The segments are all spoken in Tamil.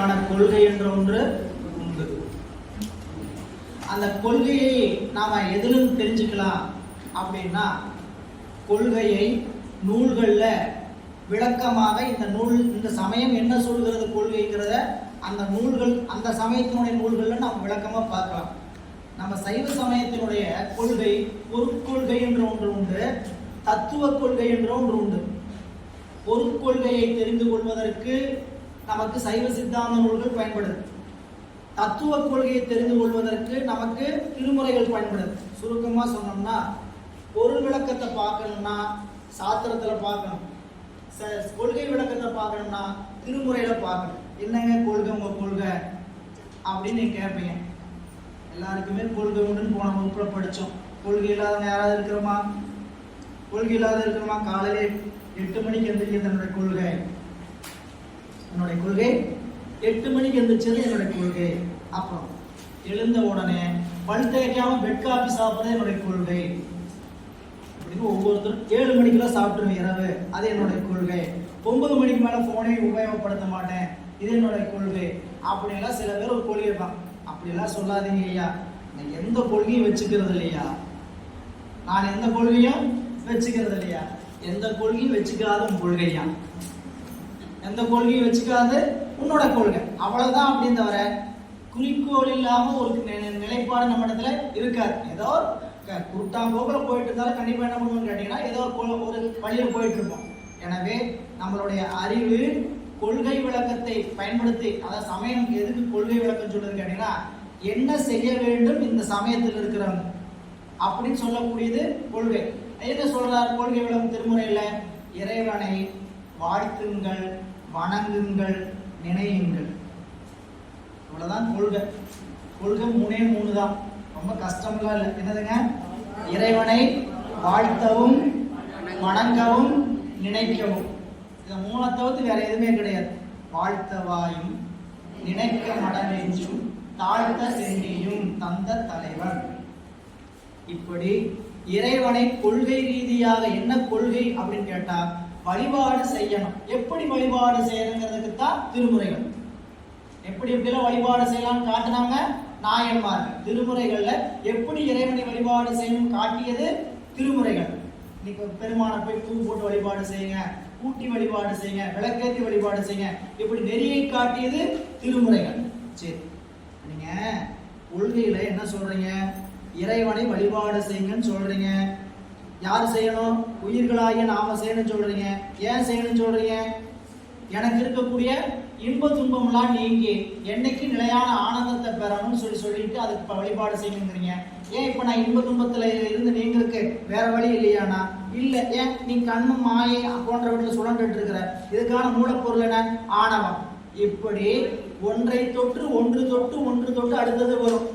வகையான கொள்கை என்ற ஒன்று உண்டு. அந்த கொள்கையை நாம எதிலும் தெரிஞ்சுக்கலாம் அப்படின்னா, கொள்கையை நூல்கள்ல விளக்கமாக இந்த சமயம் என்ன சொல்கிறது கொள்கைங்கிறத அந்த நூல்கள், அந்த சமயத்தினுடைய நூல்கள்ல நம்ம விளக்கமா பார்க்கலாம். நம்ம சைவ சமயத்தினுடைய கொள்கை பொருட்கொள்கை என்ற ஒன்று உண்டு, தத்துவ கொள்கை என்ற ஒன்று உண்டு. பொருட்கொள்கையை தெரிந்து கொள்வதற்கு நமக்கு சைவ சித்தாந்த நூல்கள் பயன்படுது. தத்துவ கொள்கையை தெரிந்து கொள்வதற்கு நமக்கு திருமுறைகள் பயன்படுது. சுருக்கமா சொன்னோம்னா, பொருள் விளக்கத்தை பார்க்கணும்னா சாத்திரத்துல பார்க்கணும், கொள்கை விளக்கத்தை பார்க்கணும்னா திருமுறையில பார்க்கணும். என்னங்க கொள்கை உங்க கொள்கை அப்படின்னு நீங்க கேட்பீங்க. எல்லாருக்குமே கொள்கை உண்டுன்னு போன வகுப்புல படிச்சோம். கொள்கை இல்லாதவங்க யாராவது இருக்கிறோமா? கொள்கை இல்லாத இருக்கிறோமா? காலையிலே 8 மணிக்கு எந்திரிக்கிறது என்னுடைய கொள்கை. என்னுடைய கொள்கை 8 மணிக்கு எந்திரிச்சது என்னுடைய கொள்கை. அப்புறம் எழுந்த உடனே பல் தேய்க்காம பெட் காபி சாப்பிட்றது என்னுடைய கொள்கை. அப்படின்னு ஒவ்வொருத்தரும் 7 மணிக்கெல்லாம் சாப்பிட்டுருவேன் இரவு, அது என்னுடைய கொள்கை. 9 மணிக்கு மேல போனை உபயோகப்படுத்த மாட்டேன், இது என்னுடைய கொள்கை. அப்படியெல்லாம் சில பேர் ஒரு கொள்கை இருப்பான். அப்படியெல்லாம் சொல்லாதீங்க ஐயா, நான் எந்த கொள்கையும் வச்சுக்கிறது இல்லையா, நான் எந்த கொள்கையும் வச்சுக்கிறது இல்லையா. எந்த கொள்கையும் வச்சுக்காத உன் கொள்கையா, எந்த கொள்கையும் வச்சுக்காத உன்னோட கொள்கை, அவ்வளவுதான். அப்படின்னு தவிர குறிக்கோள் இல்லாம ஒரு நிலைப்பாடு நம்ம இடத்துல இருக்காது. ஏதோ குருட்டாம் போக்குல போயிட்டு இருந்தாலும் கண்டிப்பா என்ன பண்ணுவோம்னு கேட்டீங்கன்னா, ஏதோ ஒரு வழியில போயிட்டு இருப்போம். எனவே நம்மளுடைய அறிவு கொள்கை விளக்கத்தை பயன்படுத்தி, அதாவது சமயம் எதுக்கு கொள்கை விளக்கம் சொல்றது கேட்டீங்கன்னா, என்ன செய்ய வேண்டும் இந்த சமயத்தில் இருக்கிறவங்க அப்படின்னு சொல்லக்கூடியது கொள்கை. என்ன சொல்றார் கொள்கை விளக்கம் திருமுறையில? இறைவனை வாழ்த்துங்கள், வணங்குங்கள், நினையுங்கள். இவ்வளவுதான் கொள்கை. கொள்கை 3 தான், ரொம்ப கஷ்டம்லாம் இல்லை. என்னதுங்க? இறைவனை வாழ்த்தவும், வணங்கவும், நினைக்கவும். இதை 3 தவிர்த்து வேற எதுவுமே கிடையாது. வாழ்த்தவாயும் நினைக்க மடநெஞ்சும் தாழ்த்த சென்னியும் தந்த தலைவன். இப்படி இறைவனை கொள்கை ரீதியாக என்ன கொள்கை அப்படின்னு கேட்டா, வழிபாடு செய்யணும். எப்படி வழிபாடு செய்யணுங்கிறதுக்கு தான் திருமுறைகள். எப்படி எப்படிலாம் வழிபாடு செய்யலாம்னு காட்டினாங்க நாயன்மார்கள். திருமுறைகள்ல எப்படி இறைவனை வழிபாடு செய்யணும் காட்டியது திருமுறைகள். இன்னைக்கு பெருமானை போய் பூ போட்டு வழிபாடு செய்யுங்க, கூட்டி வழிபாடு செய்யுங்க, விளக்கேற்றி வழிபாடு செய்யுங்க, இப்படி நெறியை காட்டியது திருமுறைகள். சரி, நீங்க கொள்கையில என்ன சொல்றீங்க? இறைவனை வழிபாடு செய்யுங்கன்னு சொல்றீங்க. யார் செய்யணும்? உயிர்களாகிய நாம செய்யணும்னு சொல்றீங்க. ஏன் செய்யணும்னு சொல்றீங்க? எனக்கு இருக்கக்கூடிய இன்ப துன்பம்லாம் நீங்கி என்னைக்கு நிலையான ஆனந்தத்தை பெறணும்னு சொல்லிட்டு அதுக்கு வழிபாடு செய்யுங்கிறீங்க. ஏன் இப்ப நான் இன்ப துன்பத்துல இருந்து நீங்களுக்கு வேற வழி இல்லையானா? இல்ல. ஏன் நீ கண்ணு மாயை போன்றவற்றில் சுழன்றுட்டு இருக்கிற? இதுக்கான மூலப்பொருள் என்ன? ஆணவம். இப்படி ஒன்றை தொற்று ஒன்று தொட்டு அடுத்தது வரும்.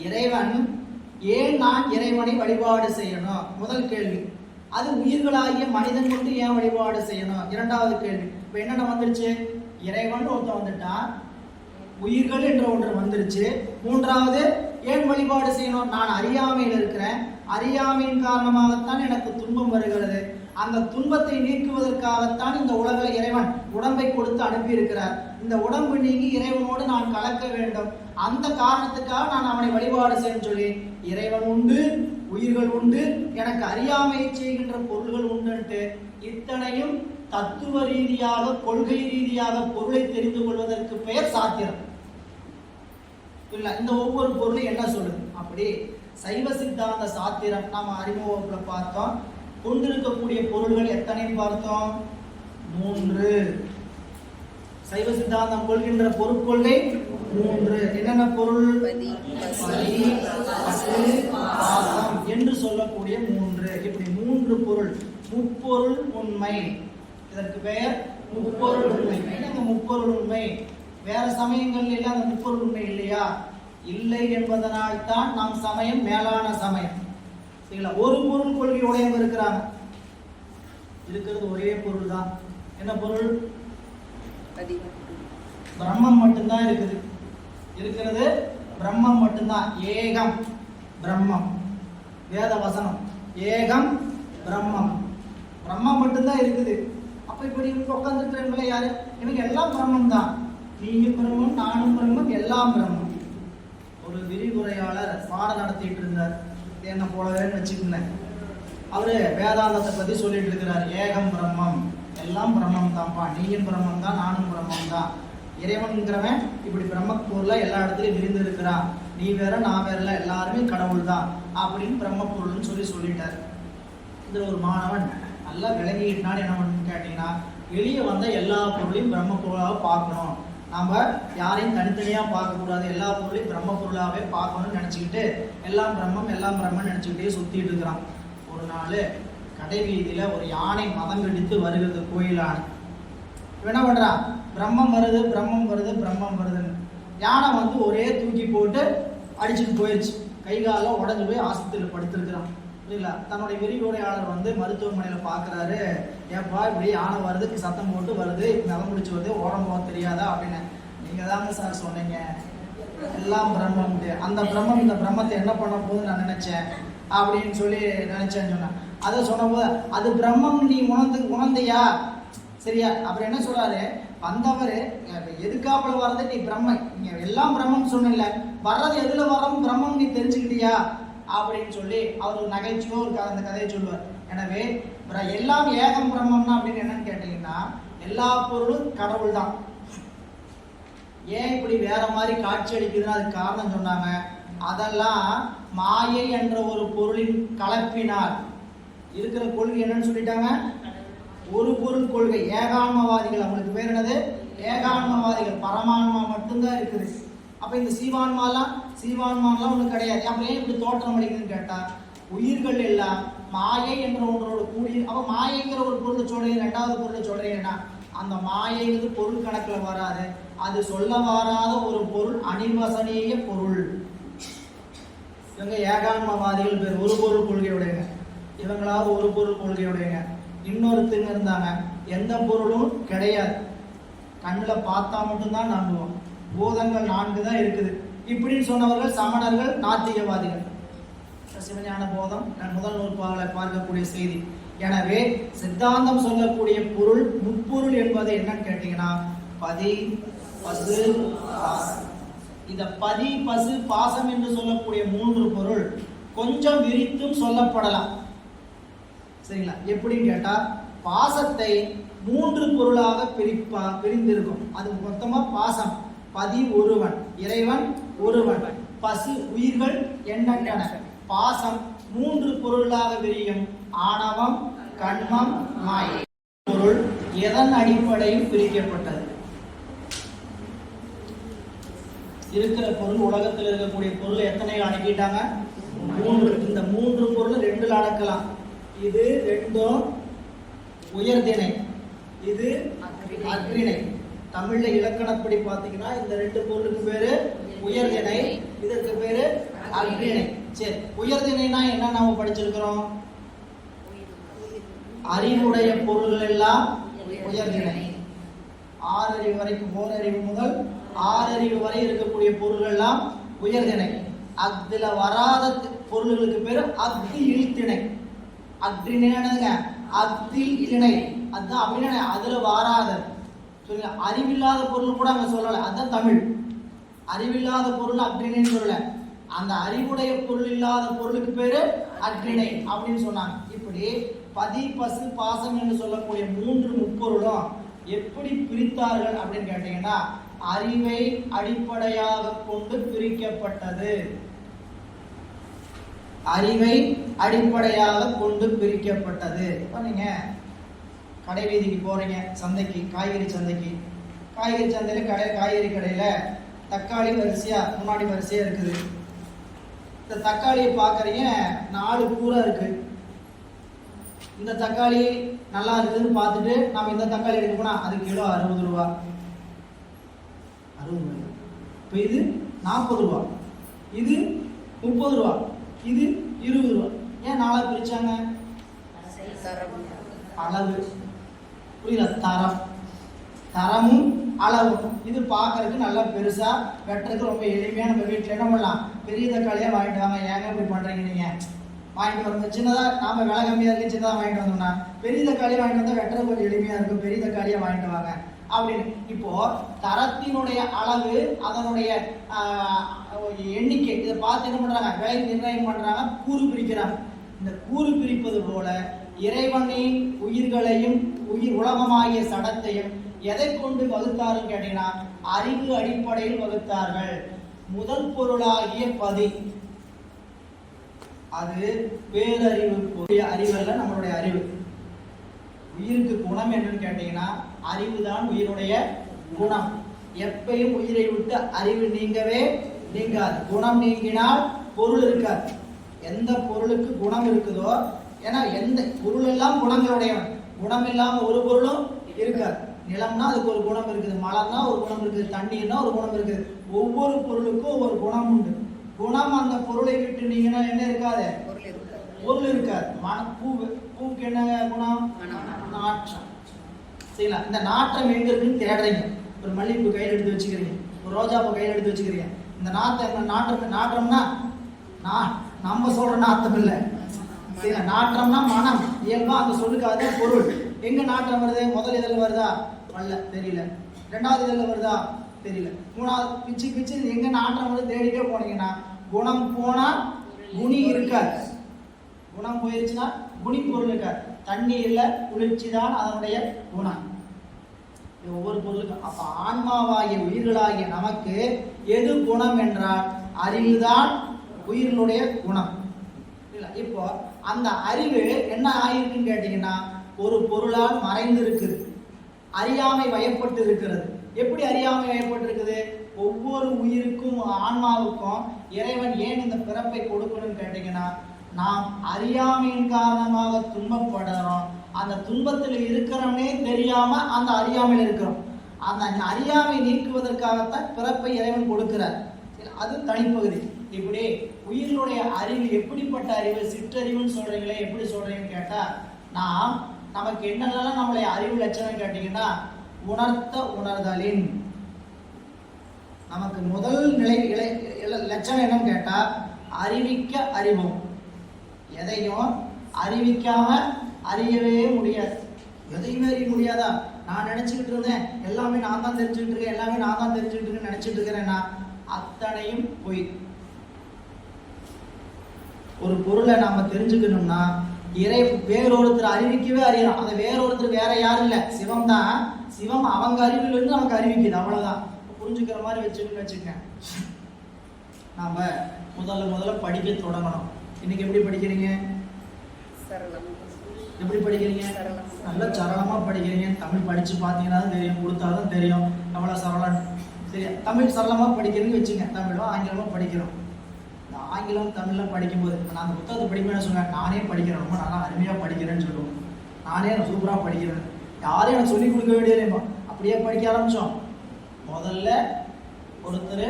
இறைவன் ஏன் நான் இறைவனை வழிபாடு செய்யணும்? முதல் கேள்வி. அது உயிர்களாகிய மனிதன் கொண்டு ஏன் வழிபாடு செய்யணும்? இரண்டாவது கேள்வி. இப்ப என்னென்ன வந்துருச்சு? இறைவன் ஒருத்தன் வந்துட்டான், உயிர்கள் என்ற ஒன்று வந்துருச்சு. மூன்றாவது ஏன் வழிபாடு செய்யணும்? நான் அறியாமையில் இருக்கிறேன், அறியாமையின் காரணமாகத்தான் எனக்கு துன்பம் வருகிறது. அந்த துன்பத்தை நீக்குவதற்காகத்தான் இந்த உலகில் இறைவன் உடம்பை கொடுத்து அனுப்பி இருக்கிறார். இந்த உடம்பு நீங்கி இறைவனோடு நான் கலக்க வேண்டும். அந்த காரணத்துக்காக நான் அவனை வழிபாடு செய்யணும் சொல்லி, இறைவன் உண்டு, உயிர்கள் உண்டு, எனக்கு அறியாமையை செய்கின்ற பொருள்கள் உண்டு, இத்தனையும் தத்துவ ரீதியாக கொள்கை ரீதியாக பொருளை தெரிந்து கொள்வதற்கு பெயர் சாத்திரம். இல்ல, இந்த ஒவ்வொரு பொருளும் என்ன சொல்லுது? அப்படி சைவ சித்தாந்த சாத்திரம் நாம அறிமுக வகுப்புல பார்த்தோம். கொண்டிருக்கக்கூடிய பொருள்கள் எத்தனை பார்த்தோம்? 3. சைவ சித்தாந்தம் கொள்கின்ற பொருட்கொள்கை 3. என்னென்ன பொருள்? பாசம் என்று சொல்லக்கூடிய 3. இப்படி 3 பொருள். முப்பொருள் உண்மை, இதற்கு பெயர் முப்பொருள் உண்மை. என்னங்க முப்பொருள் உண்மை? வேற சமயங்கள்ல எல்லாம் அந்த முப்பொருள் உண்மை இல்லையா? இல்லை என்பதனால் தான் நம் சமயம் மேலான சமயம். ஒரு பொருள் கொள்கை உடையவங்க இருக்கிறாங்க. இருக்கிறது ஒரே பொருள் தான். என்ன பொருள்? பிரம்மம் மட்டும்தான் இருக்குது. இருக்கிறது பிரம்மம் மட்டும்தான். ஏகம் பிரம்மம். வேத வசனம் ஏகம் பிரம்மம். பிரம்மம் மட்டும்தான் இருக்குது. அப்ப இப்படி உட்கார்ந்துருக்கிறவங்களே யாரு? எனக்கு எல்லாம் பிரம்மம் தான். நீயும் பிரம்மம், நானும் பிரம்மம், எல்லாம் பிரம்மம். ஒரு விரிவுரையாளர் பாடம் நடத்திட்டு இருந்தார், என்ன போலவே வச்சுக்கோங்களேன். அவரு வேதாந்தத்தை பத்தி சொல்லிட்டு இருக்கிறார். ஏகம் பிரம்மம், எல்லாம் பிரம்மம் தான்ப்பா, நீயும் பிரம்மம் தான், நானும் பிரம்மம் தான். இறைவன்கிறவன் இப்படி பிரம்மப்பொருளை எல்லா இடத்துலையும் விரிந்து இருக்கிறான், நீ வேற நான் வேறல, எல்லாருமே கடவுள் தான் அப்படின்னு பிரம்மப்பொருள்னு சொல்லிட்டார். இதுல ஒரு மாணவன் நல்லா விளங்கிக்கிட்டான்னு என்ன பண்ணு கேட்டீங்கன்னா, வெளியே வந்த எல்லா பொருளையும் பிரம்ம பொருளாக பார்க்கணும், நம்ம யாரையும் தனித்தனியாக பார்க்கக்கூடாது, எல்லா பொருளையும் பிரம்ம பொருளாகவே பார்க்கணும்னு நினச்சிக்கிட்டு எல்லாம் பிரம்மம் எல்லாம் பிரம்மன் நினச்சிக்கிட்டே சுற்றிட்டு இருக்கிறான். ஒரு நாள் கடை வீதியில் ஒரு யானை மதம் கடித்து வருகிறது கோயிலான. என்ன பண்ணுறான், பிரம்மம் வருது பிரம்மம் வருது பிரம்மம் வருதுன்னு. யானை வந்து ஒரே தூக்கி போட்டு அடிச்சுட்டு போயிடுச்சு, கை காலம் உடஞ்சி போய் ஆஸ்பத்திரியில் படுத்துருக்கிறான். இல்லைங்களா, தன்னுடைய விரிவுரையாளர் வந்து மருத்துவமனையில் பார்க்குறாரு. ஏப்பா இப்படி யானை வருது, சத்தம் போட்டு வருது, நலம் முடிச்சு வருது, ஓரம் போக தெரியாதா அப்படின்னு. நீங்கள் தாங்க சார் சொன்னீங்க எல்லாம் பிரம்மம், அந்த பிரம்மம் இந்த பிரம்மத்தை என்ன பண்ண போகுதுன்னு நான் நினச்சேன் அப்படின்னு சொல்லி நினச்சேன்னு சொன்னேன். அதை சொன்னபோது அது பிரம்மம் நீ உணர்ந்தியா சரியா? அப்புறம் என்ன சொல்றாரு, வந்தவர் எதுக்காப்புல வர்றது நீ பிரம்மன், நீங்க எல்லாம் பிரம்மன் சொன்ன, வர்றது எதுல வர்றோம் பிரம்மம் நீ தெரிஞ்சுக்கிட்டியா அப்படின்னு சொல்லி அவர் ஒரு நகைச்சுவோ ஒரு அந்த கதையை சொல்லுவார். எனவே எல்லாம் ஏகம் பிரம்மம்னா அப்படின்னு என்னன்னு கேட்டீங்கன்னா, எல்லா பொருளும் கடவுள் தான். ஏன் இப்படி வேற மாதிரி காட்சி அளிக்குதுன்னா அதுக்கு காரணம் சொன்னாங்க. அதெல்லாம் மாயை என்ற ஒரு பொருளின் கலப்பினால் இருக்கிற கொள்கை என்னன்னு சொல்லிட்டாங்க, ஒரு பொருள் கொள்கை. ஏகான்மவாதிகள், அவங்களுக்கு பேர் என்னது, ஏகான்மவாதிகள். பரமான்மா மட்டும்தான் இருக்குது. அப்ப இந்த சீவான்மாலாம் ஒண்ணு கிடையாது. அப்புறம் ஏன் இப்படி தோற்றம் அளிக்குதுன்னு கேட்டா, உயிர்கள் எல்லாம் மாயை என்ற ஒன்றோட கூடிய. அப்ப மாயைங்கிற ஒரு பொருளை சொல்றீங்க, ரெண்டாவது பொருளை சொல்றீங்கன்னா அந்த மாயைங்கிறது பொருள் கணக்குல வராது, அது சொல்ல வராத ஒரு பொருள், அனிர்வசனீய பொருள். இவங்க ஏகான்மவாதிகள் பேர், ஒரு பொருள் கொள்கையுடையங்க. இவங்களாவது ஒரு பொருள் கொள்கையுடையங்க. இன்னொருத்தங்க இருந்தாங்க, எந்த பொருளும் கிடையாது, கண்ணில் பார்த்தா மட்டும்தான் நம்புவோம், பூதங்கள் 4 தான் இருக்குது இப்படின்னு சொன்னவர்கள் சமணர்கள், நாத்திகவாதிகள். சிவஞான போதம் முதல் நூற்பாகளை பார்க்கக்கூடிய செய்தி. எனவே சித்தாந்தம் சொல்லக்கூடிய பொருள் முப்பொருள் என்பது என்னன்னு கேட்டீங்கன்னா, பதி பசு பாசம். இந்த பதி பசு பாசம் என்று சொல்லக்கூடிய 3 பொருள் கொஞ்சம் விரித்தும் சொல்லப்படலாம். சரிங்களா? எப்படின்னு கேட்டா, பாசத்தை 3 பொருளாக பிரிந்திருக்கும். அது மொத்தமா பாசம். பதி ஒருவன், இறைவன் ஒருவன், பசு உயிர்கள் எண்ணற்றன. பாசம் 3 பொருளாக விரியும். ஆணவம், கண்மம், மாயை. பொருள் எதன் அடிப்படையில் பிரிக்கப்பட்டது? இருக்கிற பொருள், உலகத்தில் இருக்கக்கூடிய பொருள் எத்தனை அடக்கிட்டாங்க? 3. இந்த 3 பொருள் 2 அடக்கலாம். இது 2 உயர்திணை, இது அக்ரிணை. தமிழ்ல இலக்கணப்படி பாத்தீங்கன்னா இந்த 2 பொருளுக்கு பேரு உயர்திணை, இதற்கு பேரு அக்ரிணை. சரி, உயர்திணைனா என்ன நாம படிச்சிருக்கிறோம்? அறிவுடைய பொருள்கள் எல்லாம் உயர்திணை. 6 அறிவு வரைக்கும், 4 அறிவு முதல் 6 அறிவு வரை இருக்கக்கூடிய பொருள்கள் எல்லாம் உயர்திணை. அதுல வராத பொருள்களுக்கு பேரு அக்தி இழ்திணை. அக்ரிணைங்க, அக்தி இணை, அதுதான் அப்படின்னா அதுல வராத. சொல்லுங்க, அறிவில்லாத பொருள் கூட அங்க சொல்லல, அதுதான் தமிழ். அறிவில்லாத பொருள் அக்ரிணைன்னு சொல்லல, அந்த அறிவுடைய பொருள் இல்லாத பொருளுக்கு பேரு அக்ரிணை அப்படின்னு சொன்னாங்க. இப்படி பதி பசு பாசம் என்று சொல்லக்கூடிய 3 முப்பொருளும் எப்படி பிரித்தார்கள் அப்படின்னு கேட்டீங்கன்னா, அறிவை அடிப்படையாக கொண்டு பிரிக்கப்பட்டது. அறிவை அடிப்படையாக கொண்டு பிரிக்கப்பட்டது. நீங்க கடை வீதிக்கு போறீங்க, சந்தைக்கு, காய்கறி சந்தைக்கு. காய்கறி சந்தையில காய்கறி கடையில தக்காளி வரிசையா முன்னாடி வரிசையா இருக்குது. இந்த தக்காளியை பார்க்குறீங்க, 4 கூரை இருக்கு. இந்த தக்காளி நல்லா இருக்குதுன்னு பார்த்துட்டு நம்ம இந்த தக்காளி எடுக்க போனா அது கிலோ 60 ரூபா. 60 ரூபாய். இப்போ இது 40 ரூபா, இது 30 ரூபா, இது 20 ரூபா. ஏன் 4 பிரிச்சாங்க? அளவு. புரியல? தரம், தரமும் அளவும். இது பார்க்கறதுக்கு நல்லா பெருசா, வெட்டுறதுக்கு ரொம்ப எளிமையா. நம்ம வீட்டில் என்ன பண்ணலாம், பெரிய தக்காளியா வாங்கிட்டு வாங்க. ஏங்க இப்படி பண்றீங்க நீங்க? வாங்கிட்டு வரணும். சின்னதா நாம விலை கம்மியா இருக்கு, சின்னதா வாங்கிட்டு வந்தோம்னா, பெரிய தக்காளியா வாங்கிட்டு வந்தா வெட்டுறது கொஞ்சம் எளிமையா இருக்கும், பெரிய தக்காளியா வாங்கிட்டு வாங்க அப்படின்னு. இப்போ தரத்தினுடைய அளவு, அதனுடைய எண்ணிக்கை, இதை பார்த்து என்ன பண்றாங்க, விலை நிர்ணயம் பண்றாங்க, கூறு பிரிக்கிறாங்க. இந்த கூறு பிரிப்பது போல இறைவனின் உயிர்களையும் உயிர் உலகமாகிய சடத்தையும் எதை கொண்டு வகுத்தார்கள் கேட்டீங்கன்னா அறிவு அடிப்படையில் வகுத்தார்கள். முதல் பொருளாகிய பதி, அது பேரறிவு. அறிவல்ல நம்மளுடைய அறிவு. உயிருக்கு குணம் என்னன்னு கேட்டீங்கன்னா அறிவுதான் உயிருடைய குணம். எப்பயும் உயிரை விட்டு அறிவு நீங்கவே நீங்காது. குணம் நீங்கினால் பொருள் இருக்காது. எந்த பொருளுக்கு குணம் இருக்குதோ, ஏன்னா எந்த பொருள் எல்லாம் குணங்களுடையவன், குணம் இல்லாம ஒரு பொருளும் இருக்காது. நிலம்னா அதுக்கு ஒரு குணம் இருக்குது, மலம்னா ஒரு குணம் இருக்குது, தண்ணீர்னா ஒரு குணம் இருக்குது. ஒவ்வொரு பொருளுக்கும் ஒரு குணம் உண்டு. குணம் அந்த பொருளை விட்டு நீங்கன்னா என்ன இருக்காது, பொருள் இருக்காது. பூவுக்கு என்ன குணம், நாற்றம். சரிங்களா? இந்த நாற்றம் எங்க இருக்குன்னு தேடுறீங்க. ஒரு மல்லிகைப்பூ கையில் எடுத்து வச்சுக்கிறீங்க, ஒரு ரோஜாப்பூ கையில் எடுத்து வச்சுக்கிறீங்க. இந்த நாற்றம்னா நம்ம சொல்ற நாத்தம் இல்லை. சரிங்களா? நாற்றம்னா மனம், இயல்பா அந்த சொல்லுக்கு அதுதான் பொருள். எங்க நாற்றம் வருது, முதல் இதழ் வருதா, வரல, தெரியல. ரெண்டாவது இதழ் வருதா, தெரியல. மூணாவது பிச்சு எங்க நாற்றம் வந்து தேடிட்டே போனீங்கன்னா குணம் போனா குணி இருக்காது. குணம் போயிருச்சுன்னா குணி பொருள் இருக்காது. தண்ணீர்ல குளிர்ச்சி தான் அதனுடைய குணம். ஒவ்வொரு பொருளுக்கும். அப்ப ஆன்மாவாகிய உயிர்களாகிய நமக்கு எது குணம் என்றால் அறிவுதான் உயிர்களுடைய குணம். இப்போ அந்த அறிவு என்ன ஆயிருக்குன்னு கேட்டீங்கன்னா ஒரு பொருளால் மறைந்து இருக்குது, அறியாமை வயப்பட்டு இருக்கிறது. எப்படி அறியாமை வயப்பட்டு இருக்குது? ஒவ்வொரு உயிருக்கும் ஆன்மாவுக்கும் இறைவன் ஏன் இந்த பிறப்பை கொடுக்கணும்னு கேட்டீங்கன்னா நாம் அறியாமையின் காரணமாக துன்பப்படுறோம். அந்த துன்பத்தில் இருக்கிறோம்னே தெரியாம அந்த அறியாமையில் இருக்கிறோம். அந்த அறியாமை நீக்குவதற்காகத்தான் பிறப்பை இறைவன் கொடுக்கிறார். அது தனிப்பகுதி. இப்படி உயிரினுடைய அறிவு எப்படிப்பட்ட அறிவு, சிற்றறிவுன்னு சொல்றீங்களே, எப்படி சொல்றீங்கன்னு கேட்டா நமக்கு என்னென்னலாம் நம்மளுடைய அறிவு லட்சணம் கேட்டீங்கன்னா உணர்தலின் நமக்கு முதல் நிலை லட்சணம் என்னன்னு கேட்டா அறிவிக்க அறிவோம். எதையும் அறிவிக்காம அறியவே முடியாது. எதையுமே அறிய முடியாதா? நான் நினைச்சுக்கிட்டு இருந்தேன் எல்லாமே நான் தான் தெரிஞ்சுக்கிட்டு இருக்கேன், எல்லாமே நான் தான் தெரிஞ்சுக்கிட்டு இருக்கேன்னு நினைச்சிட்டு இருக்கிறேன்னா அத்தனையும் பொய். ஒரு பொருளை நாம தெரிஞ்சுக்கணும்னா வேறொருத்தர் அறிவிக்கவே அறியணும். அந்த வேறொருத்தர் வேற யாரும் இல்லை, சிவம் தான். சிவம் அவங்க அறிவில் இருந்து நமக்கு அறிவிக்குது, அவ்வளவுதான். புரிஞ்சுக்கிற மாதிரி வச்சுக்கோங்க. நாம முதல்ல படிக்க தொடங்கணும். இன்னைக்கு எப்படி படிக்கிறீங்க? எப்படி படிக்கிறீங்க? நல்லா சரளமா படிக்கிறீங்க. தமிழ் படிச்சு பார்த்தீங்கன்னா தெரியும், கொடுத்தாதான் தெரியும் எவ்வளவு சரளம். சரி, தமிழ் சரளமா படிக்கிறீங்கன்னு வச்சுங்க. தமிழோ ஆங்கிலமோ படிக்கிறோம். இந்த ஆங்கிலம் தமிழ்லாம் படிக்கும்போது நான் அந்த புத்தகத்தை படிப்பேன்னு சொன்னேன். நானே படிக்கிறேன், ரொம்ப நல்லா அருமையா படிக்கிறேன்னு சொல்லுவோம். நானே சூப்பரா படிக்கிறேன், யாரையும் எனக்கு சொல்லிக் கொடுக்க வேண்டியது. அப்படியே படிக்க ஆரம்பிச்சோம். முதல்ல ஒருத்தர்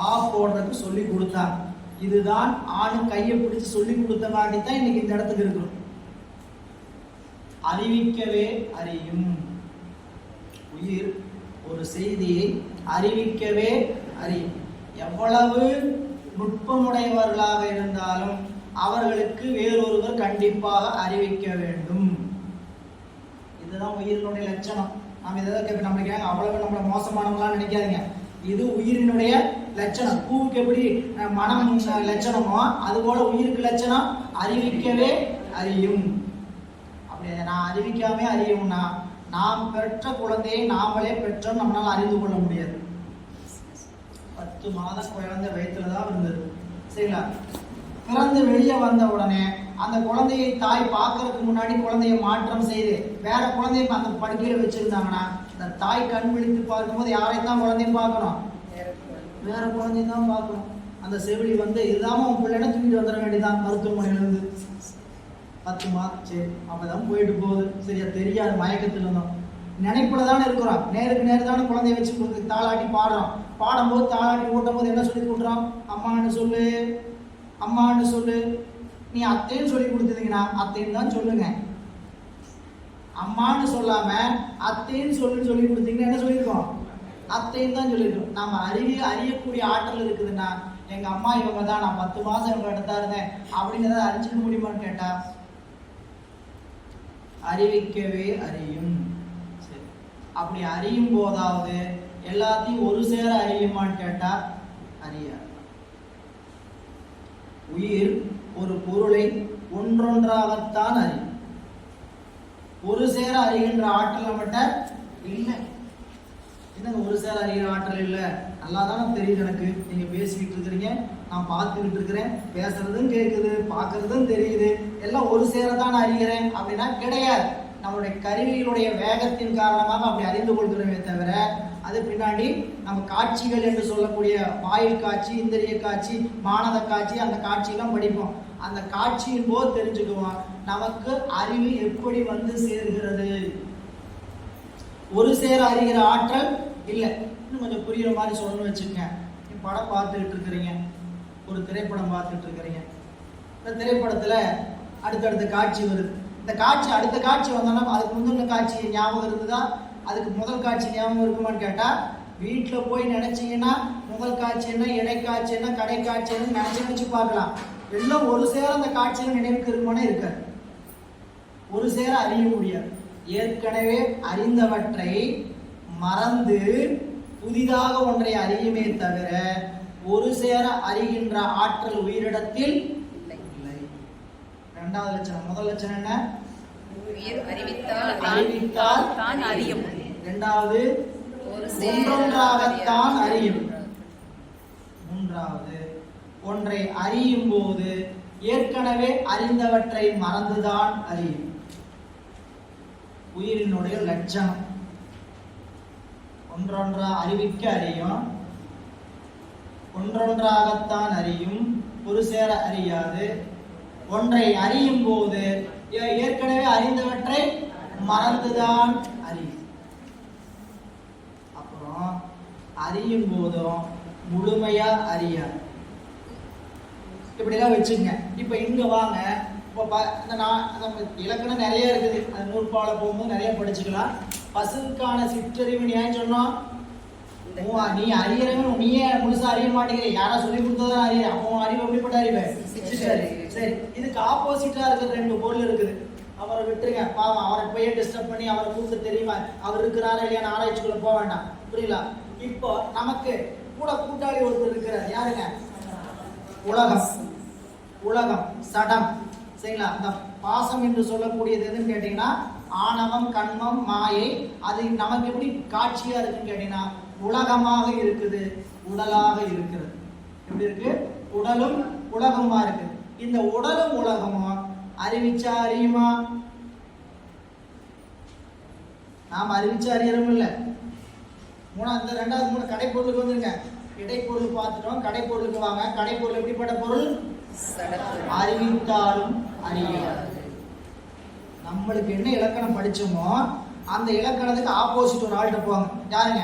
ஆ போடுறதுக்கு சொல்லி கொடுத்தாங்க. இதுதான் ஆணு கையை பிடிச்சு சொல்லி கொடுத்தங்காட்டி தான் இன்னைக்கு இந்த இடத்துக்கு இருக்கிறோம். அறிவிக்கவே அறியும். உயிர் ஒரு செய்தியை அறிவிக்கவே அறியும். எவ்வளவு நுட்பமுடையவர்களாக இருந்தாலும் அவர்களுக்கு வேறொருவர் கண்டிப்பாக அறிவிக்க வேண்டும். இதுதான் உயிரினுடைய லட்சணம். நம்ம இதை நம்மளுக்கு அவ்வளவு நம்மள மோசமானவங்களாம் நினைக்காதீங்க. இது உயிரினுடைய லட்சணம். பூவுக்கு எப்படி மனம் லட்சணமோ அதுபோல உயிருக்கு லட்சணம் அறிவிக்கவே அறியும். அப்படி நான் அறிவிக்காமே அறியும்னா நாம் பெற்ற குழந்தையை நாமளே பெற்றோம் நம்மளால அறிந்து கொள்ள முடியாது. 10 மாதம் குழந்தை வயிற்றுலதான் இருந்தது. சரிங்களா? பிறந்து வெளியே வந்த உடனே அந்த குழந்தையை தாய் பார்க்கறதுக்கு முன்னாடி குழந்தைய மாற்றம் செய்து வேற குழந்தைய அந்த படுக்கையில வச்சிருந்தாங்கன்னா இந்த தாய் கண் விழித்து பார்க்கும்போது யாரைத்தான் குழந்தைய பார்க்கணும்? வேற குழந்தைய தான் பார்க்கணும். அந்த செவிலி வந்து இதுதான் உன் பிள்ளைன்னா தூக்கிட்டு வந்துட வேண்டியதான் மருத்துவமனையிலிருந்து. 10 மாதம் சரி அப்பதான் போயிட்டு போகுது. சரியா தெரியாது, மயக்கத்தில் இருந்தோம். நினைப்புல தானே இருக்கிறோம். நேருக்கு நேரு தானே குழந்தைய வச்சு தாளாட்டி பாடுறோம். பாடும்போது தாளாட்டி ஊட்டும் போது என்ன சொல்லி கொடுக்குறோம்? அம்மான்னு சொல்லு, அம்மான்னு சொல்லு. நீ அத்தைன்னு சொல்லி கொடுத்தீங்கன்னா அத்தைன்னு தான் சொல்லுங்க. அம்மான்னு சொல்லாம அத்தைன்னு சொல்லி கொடுத்தீங்கன்னா என்ன சொல்லியிருக்கோம்? அத்தைன்னு தான் சொல்லியிருக்கோம். நம்ம அறியக்கூடிய ஆற்றல் இருக்குதுன்னா எங்க அம்மா இவங்க தான், நான் 10 மாசம் இவங்க இடத்தா இருந்தேன் அப்படின்னு ஏதாவது அறிஞ்சிக்க முடியுமான்னு கேட்டா அறிவிக்கவே அறியும். சரி, அப்படி அறியும் போதாவது எல்லாத்தையும் ஒரு சேர அறியுமான்னு கேட்டா அறியாது. உயிர் ஒரு பொருளை ஒன்றொன்றாகத்தான் அறியும். ஒரு சேர அறிகின்ற ஆற்றல் நம்மகிட்ட இல்லை. என்னங்க ஒரு சேர அறிகிற ஆற்றல் இல்லை? நல்லா தானே தெரியுது எனக்கு. நீங்க பேசிக்கிட்டு இருக்கிறீங்க, நான் பார்த்துக்கிட்டு இருக்கிறேன், பேசுறதும் கேட்குது, பார்க்கறதும் தெரியுது, எல்லாம் ஒரு சேர தான் அறிகிறேன் அப்படின்னா கிடையாது. நம்மளுடைய கருவிகளுடைய வேகத்தின் காரணமாக அப்படி அறிந்து கொள்கிறோமே தவிர அது பின்னாடி நம்ம காட்சிகள் என்று சொல்லக்கூடிய வாயில் காட்சி, இந்திரிய காட்சி, மானத காட்சி, அந்த காட்சியெல்லாம் படிப்போம். அந்த காட்சியின் போது தெரிஞ்சுக்குவோம் நமக்கு அறிவு எப்படி வந்து சேர்கிறது. ஒரு சேர அறிகிற ஆற்றல் இல்லை. இன்னும் கொஞ்சம் புரியுற மாதிரி சொல்லணும்னு வச்சுக்கேன். படம் பார்த்துக்கிட்டு இருக்கிறீங்க, ஒரு திரைப்படம் பார்த்துட்டு இருக்கிறீங்க. இந்த திரைப்படத்துல அடுத்தடுத்த காட்சி வருது. இந்த காட்சி அடுத்த காட்சி வந்தோம்னா அதுக்கு முந்தின காட்சி ஞாபகம் இருந்ததா, அதுக்கு முதல் காட்சி ஞாபகம் இருக்குமான்னு கேட்டா வீட்டில் போய் நினைச்சீங்கன்னா முதல் காட்சி என்ன, இடைக்காட்சி என்ன, கடைக்காட்சி என்ன நினைச்சு பார்க்கலாம். எல்லாம் ஒரு சேர அந்த காட்சியில நினைவுக்கு இருக்குமானே இருக்காது. ஒரு சேர அறிய முடியாது. ஏற்கனவே அறிந்தவற்றை மறந்து புதிதாக ஒன்றை அறியுமே தவிர ஒரு சேர அறிகின்ற ஆற்றல் உயிரிடத்தில் இல்லை. இரண்டாவது லட்சணம். முதல் லட்சணம் என்ன? அறிவித்தால் தான் அறியும். இரண்டாவது ஒன்றொன்றாகத்தான் அறியும். மூன்றாவது ஒன்றை அறியும் போது ஏற்கனவே அறிந்தவற்றை மறந்துதான் அறியும். உயிரினுடைய லட்சணம் ஒன்றொன்றா அறிவிக்க அறியும், ஒன்றொன்றாகத்தான் அறியும், ஒரு சேர அறியாது. ஒன்றை அறியும் போது ஏற்கனவே அறிந்தவற்றை மறந்துதான் அறியும். அப்புறம் அறியும் போதும் முழுமையா அறியாது. இப்படிலாம் வச்சுங்க. இப்ப இங்க வாங்க, இலக்கணம் நிறைய இருக்குது, அது நூற்பால போகும்போது நிறைய படிச்சுக்கலாம். பசுக்கான சிற்றறிவு ஏன் சொன்னோம்? நீ அறியறவன் நீயே முழுசா அறிய மாட்டேங்கிற, யாரா சொல்லி கொடுத்ததான் அறிய. அப்போ அறிவு எப்படிப்பட்ட அறிவு? சிற்றறிவு. சரி, இதுக்கு ஆப்போசிட்டா இருக்கிற ரெண்டு பொருள் இருக்குது. அவரை விட்டுருங்க, பாவம், அவரை போய் டிஸ்டர்ப் பண்ணி அவரை கூப்பிட்டு தெரியுமா அவர் இருக்கிறாரா இல்லையா ஆராய்ச்சிக்குள்ள போக வேண்டாம். புரியல? இப்போ நமக்கு கூட கூட்டாளி ஒருத்தர் இருக்கிறார். யாருங்க? உலகம். உலகம் சடம். சரிங்களா? இந்த பாசம் என்று சொல்லக்கூடியது எதுன்னு கேட்டீங்கன்னா ஆணவம், கண்மம், மாயை. அது நமக்கு எப்படி காட்சியா இருக்குன்னு கேட்டீங்கன்னா உலகமாக இருக்குது, உடலாக இருக்கிறது. எப்படி இருக்கு? உடலும் உலகமா இருக்கு. இந்த உடலும் உலகமும் அறிவிச்சா அறியுமா? நாம் அறிவிச்சா அறியறோம் இல்ல. இந்த ரெண்டாவது மூணு கடைப்பொருளுக்கு வந்துருங்க. இடைப்பொருள் பார்த்துட்டோம், கடைப்பொருளுக்கு வாங்க. கடைப்பொருள் எப்படிப்பட்ட பொருள்? அறிவித்தாலும் அறியாது. நம்மளுக்கு என்ன இலக்கணம் படிச்சோமோ அந்த இலக்கணத்துக்கு ஆப்போசிட் ஒரு ஆள்கிட்ட போவாங்க. யாருங்க?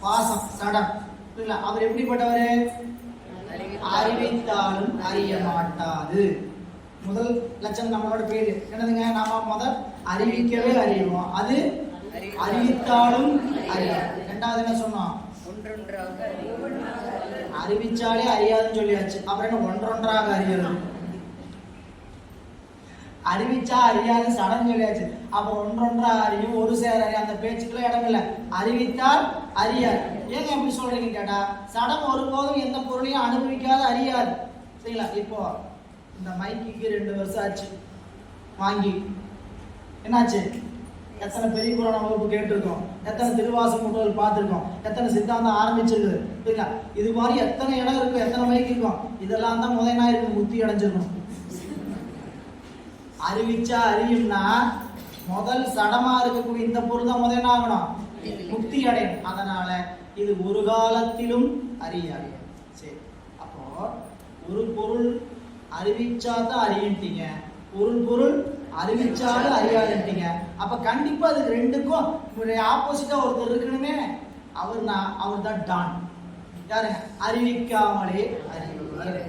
பாசம், சடம். அவர் எப்படிப்பட்டவரு? அறிவித்தாலும் அறிய மாட்டாது. முதல் லட்சம் நம்மளோட பேரு என்னதுங்க? நாம முதல் அறிவிக்கவே அறிவோம், அது அறிவித்தாலும் அறியாது. இரண்டாவது என்ன சொன்னோம்? அறிவிச்சாலே அறியாதுன்னு சொல்லியாச்சு. அப்புறம் என்ன ஒன்றொன்றாக அறியறது? அறிவிச்சா அறியாது சடம் சொல்லியாச்சு. அப்ப ஒன்றொன்றா அறியும், ஒரு சேர அறியும். அந்த பேச்சுக்குள்ள இடம் இல்லை. அறிவித்தால் அறியாது. ஏங்க எப்படி சொல்றீங்க கேட்டா சடம் ஒருபோதும் எந்த பொருளையும் அனுபவிக்காத அறியாது. சரிங்களா? இப்போ இந்த மைக்கு 2 வருஷம் ஆச்சு வாங்கி. என்னாச்சு? எத்தனை பெரிய புராண வகுப்பு கேட்டிருக்கோம், எத்தனை திருவாசகம் முட்டல் பார்த்துருக்கோம், எத்தனை சித்தாந்தம் ஆரம்பிச்சிருக்கு. சரிங்களா? இது மாதிரி எத்தனை இடம் இருக்கும், எத்தனை மைக்கு இருக்கும். இதெல்லாம் தான் முதல் நாள் இருக்கு முத்தி அடைஞ்சிருக்கும். அறிவிச்சா அறியும்னா முதல் சடமா இருக்கக்கூடிய இந்த பொருள் தான் முதல் ஆகணும், முக்தி அடையும். அதனால இது ஒரு காலத்திலும் அறியாது. சரி, அப்போ ஒரு பொருள் அறிவிச்சா தான் அறியிட்டீங்க, ஒரு பொருள் அறிவிச்சாலும் அறியாதுட்டீங்க. அப்ப கண்டிப்பா அது ரெண்டுக்கும் ஆப்போசிட்டா ஒருத்தர் இருக்கணுமே. அவர் தான் டான். யாருங்க? அறிவிக்காமலே அறிவுவர்,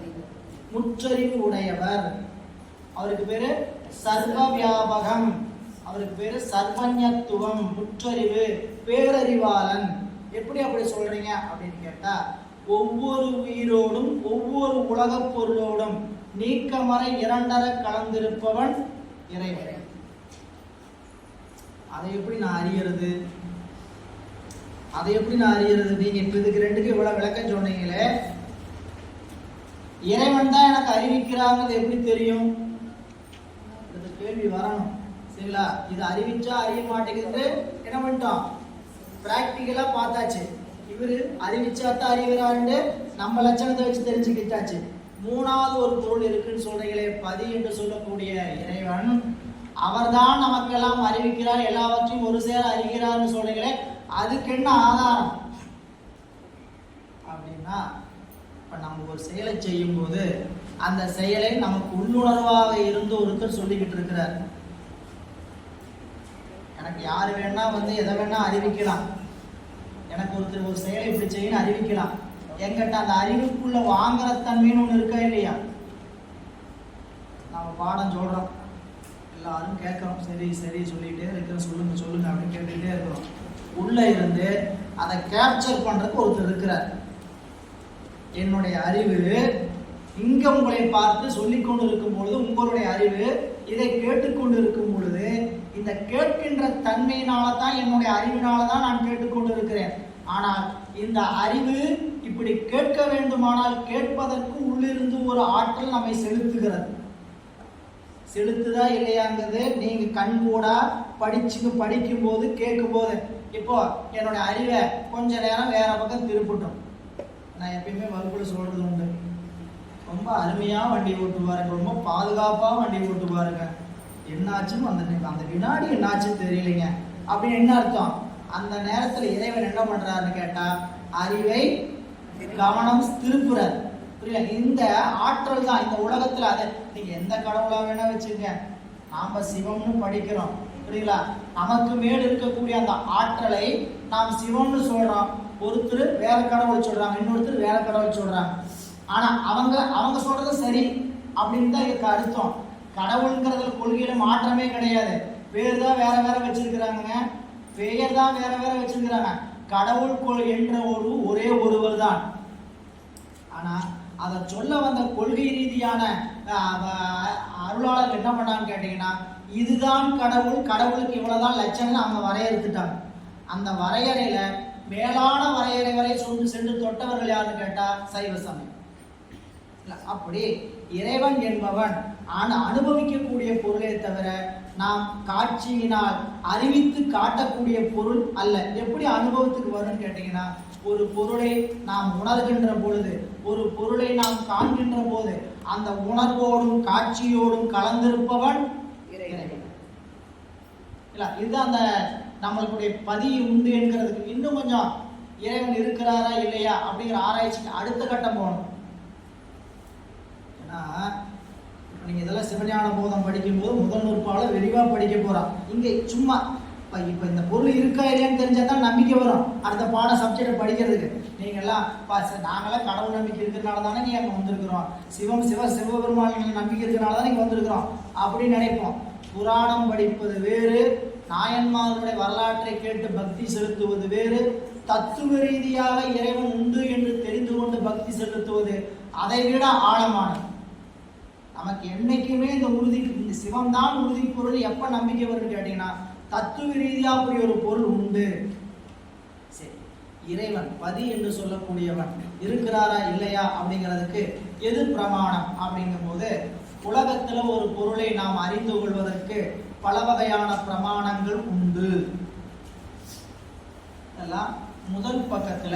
முற்றறிவு உடையவர். அவருக்கு பேரு சர்வ வியாபகம், அவருக்கு பேரு சர்வஞத்துவம், முற்றறிவு, பேரறிவாளன். எப்படி அப்படி சொல்றீங்க அப்படின்னு கேட்டா ஒவ்வொரு உயிரோடும் ஒவ்வொரு உலகப் பொருளோடும் நீக்கமறை இரண்டர கலந்திருப்பவன் இறைவன். அதை எப்படி நான் அறியறது? அதை எப்படி நான் அறியறது? நீங்க இப்ப இதுக்கு ரெண்டுக்கு இவ்வளவு விளக்கம் சொன்னீங்களே, இறைவன் தான் எனக்கு அறிவிக்கிறாங்கிறது எப்படி தெரியும்? இந்த கேள்வி வரணும். சரிங்களா? இது அறிவிச்சா அறிய மாட்டேங்குது என்ன பண்ணிட்டோம், பிராக்டிக்கலா பார்த்தாச்சு. இவரு அறிவிச்சாத்தான் அறிகிறாருன்னு நம்ம லட்சணத்தை வச்சு தெரிஞ்சுக்கிட்டாச்சு. மூணாவது ஒரு பொருள் இருக்குன்னு சொல்றீங்களே, பதி என்று சொல்லக்கூடிய இறைவன், அவர்தான் நமக்கெல்லாம் அறிவிக்கிறார், எல்லாவற்றையும் ஒரு சேர அறிகிறார்னு சொல்றீங்களே, அதுக்கு என்ன ஆதாரம் அப்படின்னா, இப்ப நம்ம ஒரு செயலை செய்யும் போது அந்த செயலை நமக்கு உள்ளுணர்வாக இருந்து ஒருத்தர் சொல்லிக்கிட்டு இருக்கிறார். எனக்கு யாரு வேணா எதை வேணா அறிவிக்கலாம். எனக்கு ஒருத்தர் ஒரு செயலை இப்படி செய்யணும் அறிவிக்கலாம். என்கிட்ட அந்த அறிவுக்குள்ள வாங்குற தன்மைன்னு ஒண்ணு இருக்கா இல்லையா? நம்ம பாடம் சொல்றோம், எல்லாரும் கேட்கிறோம், சரி சரி சொல்லிட்டே இருக்கிற, சொல்லுங்க சொல்லுங்க அப்படின்னு கேட்டுக்கிட்டே இருக்கிறோம். உள்ள இருந்து அதை கேப்சர் பண்றதுக்கு ஒருத்தர் இருக்கிறார். என்னுடைய அறிவு இங்க உங்களை பார்த்து சொல்லிக் கொண்டு இருக்கும் பொழுது, உங்களுடைய அறிவு இதை கேட்டுக்கொண்டு இருக்கும் பொழுது, இந்த கேட்கின்ற தன்மையினால தான், என்னுடைய அறிவினால தான் நான் கேட்டுக்கொண்டு இருக்கிறேன். ஆனால் இந்த அறிவு இப்படி கேட்க வேண்டுமானால் கேட்பதற்கு உள்ளிருந்து ஒரு ஆற்றல் நம்மை செலுத்துகிறது. செலுத்துதா இல்லையாங்கிறது நீங்க கண்கூடா படிக்கும் போது கேட்கும் போது, இப்போ என்னுடைய அறிவை கொஞ்ச நேரம் வேற பக்கம் திருப்பட்டும். நான் எப்பயுமே வகுப்புல சொல்றது உண்டு, ரொம்ப அருமையா வண்டி ஓட்டுவாருங்க, ரொம்ப பாதுகாப்பா வண்டி ஓட்டுவாருங்க, என்னாச்சுன்னு அந்த வினாடி என்னாச்சுன்னு தெரியலைங்க அப்படின்னு என்ன அர்த்தம்? அந்த நேரத்துல இறைவன் என்ன பண்றாருன்னு கேட்டா, அறிவை கவனம் திருப்புறார். புரியல? இந்த ஆற்றல் தான் இந்த உலகத்துல. அதை நீங்க எந்த கடவுளா வேணா வச்சுங்க, நாம சிவம்னு படிக்கிறோம், புரியுங்களா? நமக்கு மேல் இருக்கக்கூடிய அந்த ஆற்றலை நாம் சிவம்னு சொல்றோம். ஒருத்தர் வேற கடவுள் சொல்றாங்க, இன்னொருத்தர் வேற கடவுள் சொல்றாங்க. ஆனா அவங்க சொல்றது சரி அப்படின்னு தான் இதுக்கு அர்த்தம். கடவுள்ங்கிறதுல கொள்கையில மாற்றமே கிடையாது. பேர் தான் வேற வேற வச்சிருக்கிறாங்க, பெயர் தான் வேற வேற வச்சிருக்கிறாங்க. கடவுள் என்ற ஒரே ஒருவர் தான். ஆனா அதை சொல்ல வந்த கொள்கை ரீதியான அருளாளர் என்ன பண்ணான்னு கேட்டீங்கன்னா, இதுதான் கடவுள், கடவுளுக்கு இவ்வளவுதான் லட்சணம் அவங்க வரையறுத்துட்டாங்க. அந்த வரையறையில மேலான வரையறை வரை சென்று தொட்டவர்கள் யாருன்னு கேட்டா சைவ சமயம். அப்படி இறைவன் என்பவன் அனுபவிக்கக்கூடிய பொருளை தவிர நாம் காட்சியினால் அறிவித்து காட்டக்கூடிய பொருள் அல்ல. எப்படி அனுபவத்துக்கு வரும்னு கேட்டீங்கன்னா, ஒரு பொருளை நாம் உணர்கின்ற பொழுது, ஒரு பொருளை நாம் காண்கின்ற போது, அந்த உணர்வோடும் காட்சியோடும் கலந்திருப்பவன் இறைவன். இல்ல, இதுதான் அந்த நம்மளுடைய பதி உண்டு என்கிறதுக்கு இன்னும் கொஞ்சம் இறைவன் இருக்கிறாரா இல்லையா அப்படிங்கிற ஆராய்ச்சிக்கு அடுத்த கட்டம் போகணும். ஏன்னா நீங்க இதெல்லாம் சிவஞான போதம் படிக்கும்போது முதல் நூற்பால விரிவா படிக்க போறான். இங்க சும்மா இப்ப இந்த பொருள் இருக்கா இல்லையான்னு தெரிஞ்சாதான் நம்பிக்கை வரும் அடுத்த பாட சப்ஜெக்டை படிக்கிறதுக்கு. நீங்க எல்லாம் நாங்கெல்லாம் கடவுள் நம்பிக்கை இருக்கிறதுனால தானே நீ அங்க வந்திருக்கிறோம், சிவபெருமான் நம்பிக்கை இருக்கிறதுனால தான் நீங்க வந்திருக்கிறோம் அப்படின்னு நினைப்போம். புராணம் படிப்பது வேறு, நாயன்மார்களுடைய வரலாற்றை கேட்டு பக்தி செலுத்துவது வேறு, தத்துவ ரீதியாக இறைவன் உண்டு என்று தெரிந்து கொண்டு பக்தி செலுத்துவது அதை விட ஆழமானது. நமக்கு என்னைக்குமே இந்த சிவம் தான் உறுதி பொருள் எப்ப நம்பிக்கை வரும்னு கேட்டீங்கன்னா, தத்துவ ரீதியா அப்படி ஒரு பொருள் உண்டு. சரி, இறைவன் பதி என்று சொல்லக்கூடியவன் இருக்கிறாரா இல்லையா அப்படிங்கிறதுக்கு எது பிரமாணம் அப்படிங்கும் போது, உலகத்துல ஒரு பொருளை நாம் அறிந்து கொள்வதற்கு பல வகையான பிரமாணங்கள் உண்டு. முதல் பக்கத்துல